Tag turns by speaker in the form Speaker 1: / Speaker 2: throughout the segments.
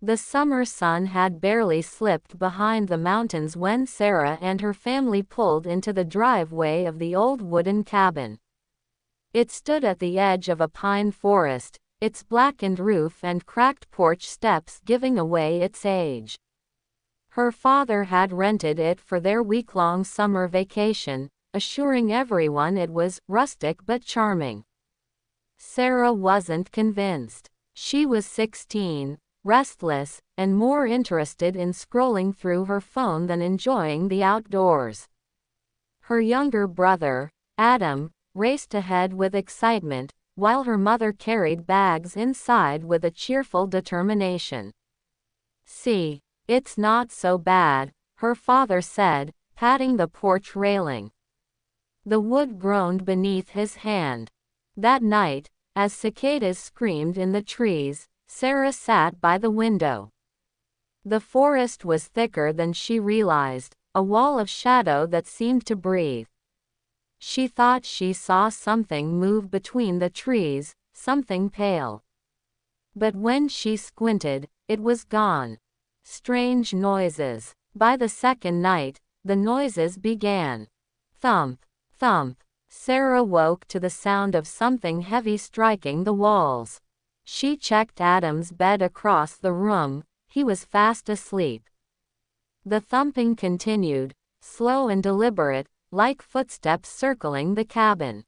Speaker 1: The summer sun had barely slipped behind the mountains when Sarah and her family pulled into the driveway of the old wooden cabin. It stood at the edge of a pine forest, its blackened roof and cracked porch steps giving away its age. Her father had rented it for their week-long summer vacation, assuring everyone it was rustic but charming. Sarah wasn't convinced. She was 16, restless, and more interested in scrolling through her phone than enjoying the outdoors. Her younger brother, Adam, raced ahead with excitement, while her mother carried bags inside with a cheerful determination. "See, it's not so bad," her father said, patting the porch railing. The wood groaned beneath his hand. That night, as cicadas screamed in the trees, Sarah sat by the window. The forest was thicker than she realized, a wall of shadow that seemed to breathe. She thought she saw something move between the trees, something pale. But when she squinted, it was gone. Strange noises. By the second night, the noises began. Thump, thump. Sarah woke to the sound of something heavy striking the walls. She checked Adam's bed across the room. He was fast asleep. The thumping continued, slow and deliberate, like footsteps circling the cabin.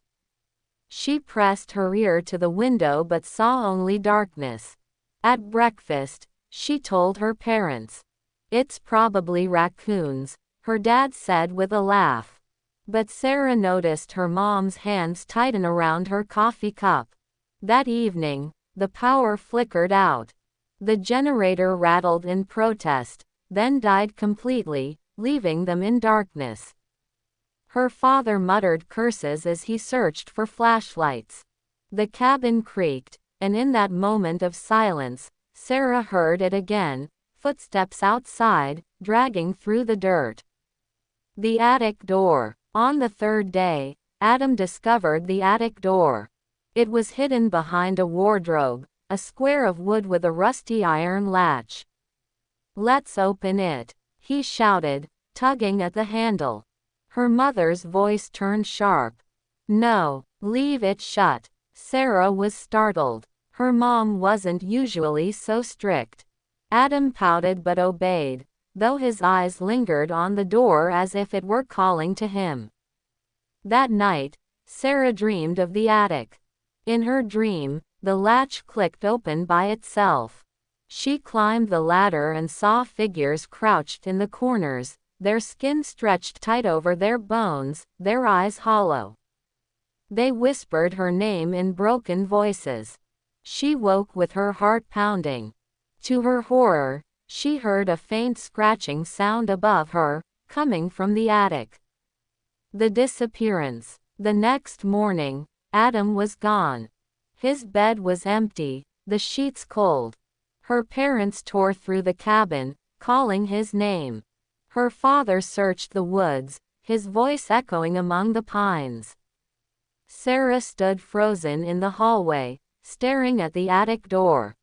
Speaker 1: She pressed her ear to the window but saw only darkness. At breakfast, she told her parents. "It's probably raccoons," her dad said with a laugh. But Sarah noticed her mom's hands tighten around her coffee cup. That evening, the power flickered out. The generator rattled in protest, then died completely, leaving them in darkness. Her father muttered curses as he searched for flashlights. The cabin creaked, and in that moment of silence, Sarah heard it again, footsteps outside, dragging through the dirt. The attic door. On the third day, Adam discovered the attic door. It was hidden behind a wardrobe, a square of wood with a rusty iron latch. "Let's open it," he shouted, tugging at the handle. Her mother's voice turned sharp. "No, leave it shut." Sarah was startled. Her mom wasn't usually so strict. Adam pouted but obeyed, though his eyes lingered on the door as if it were calling to him. That night, Sarah dreamed of the attic. In her dream, the latch clicked open by itself. She climbed the ladder and saw figures crouched in the corners, their skin stretched tight over their bones, their eyes hollow. They whispered her name in broken voices. She woke with her heart pounding. To her horror, she heard a faint scratching sound above her, coming from the attic. The disappearance. The next morning, Adam was gone. His bed was empty, the sheets cold. Her parents tore through the cabin, calling his name. Her father searched the woods, his voice echoing among the pines. Sarah stood frozen in the hallway, staring at the attic door.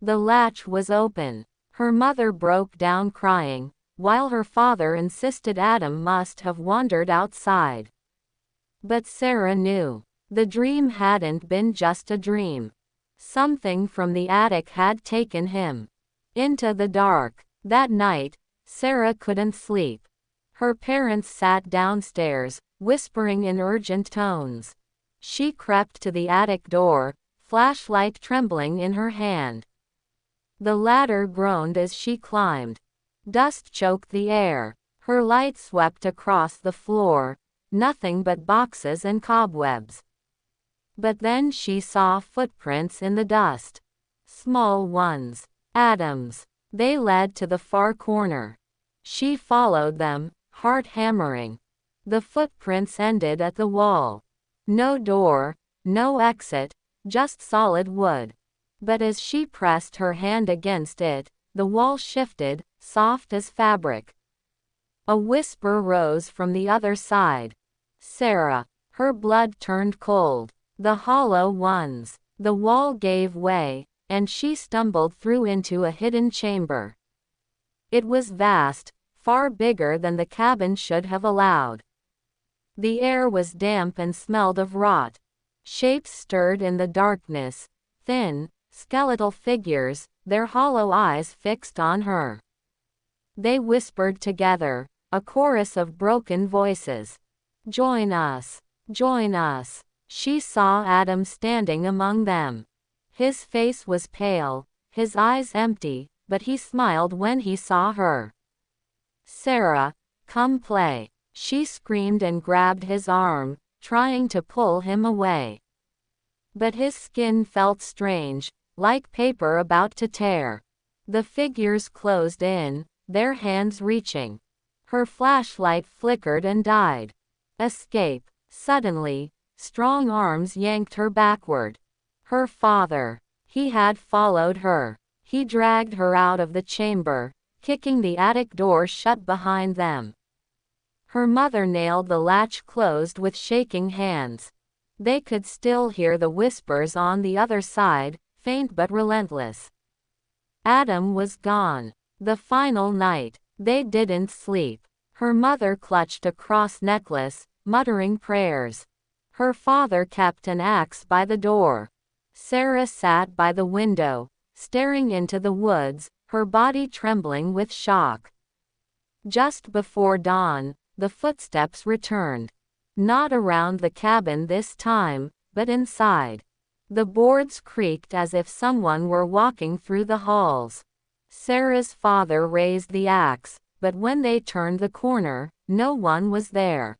Speaker 1: The latch was open. Her mother broke down crying, while her father insisted Adam must have wandered outside. But Sarah knew. The dream hadn't been just a dream. Something from the attic had taken him into the dark. That night, Sarah couldn't sleep. Her parents sat downstairs, whispering in urgent tones. She crept to the attic door, flashlight trembling in her hand. The ladder groaned as she climbed. Dust choked the air. Her light swept across the floor, nothing but boxes and cobwebs. But then she saw footprints in the dust. Small ones. Adam's. They led to the far corner. She followed them, heart hammering. The footprints ended at the wall. No door, no exit, just solid wood. But as she pressed her hand against it, the wall shifted, soft as fabric. A whisper rose from the other side. "Sarah." Her blood turned cold. The hollow ones. The wall gave way, and she stumbled through into a hidden chamber. It was vast, far bigger than the cabin should have allowed. The air was damp and smelled of rot. Shapes stirred in the darkness, thin, skeletal figures, their hollow eyes fixed on her. They whispered together, a chorus of broken voices. "Join us! Join us!" She saw Adam standing among them. His face was pale, his eyes empty, but he smiled when he saw her. "Sarah, come play," she screamed and grabbed his arm, trying to pull him away. But his skin felt strange, like paper about to tear. The figures closed in, their hands reaching. Her flashlight flickered and died. Escape. Suddenly, strong arms yanked her backward. Her father. He had followed her. He dragged her out of the chamber, kicking the attic door shut behind them. Her mother nailed the latch closed with shaking hands. They could still hear the whispers on the other side, faint but relentless. Adam was gone. The final night. They didn't sleep. Her mother clutched a cross necklace, muttering prayers. Her father kept an axe by the door. Sarah sat by the window, staring into the woods, her body trembling with shock. Just before dawn, the footsteps returned. Not around the cabin this time, but inside. The boards creaked as if someone were walking through the halls. Sarah's father raised the axe, but when they turned the corner, no one was there.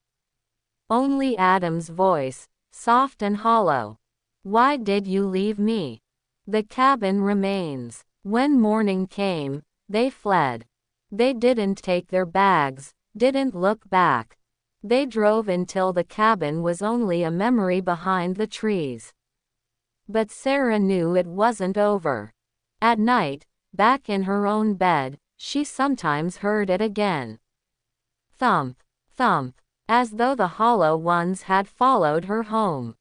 Speaker 1: Only Adam's voice, soft and hollow. "Why did you leave me? The cabin remains." When morning came, they fled. They didn't take their bags, didn't look back. They drove until the cabin was only a memory behind the trees. But Sarah knew it wasn't over. At night, back in her own bed, she sometimes heard it again. Thump, thump, as though the hollow ones had followed her home.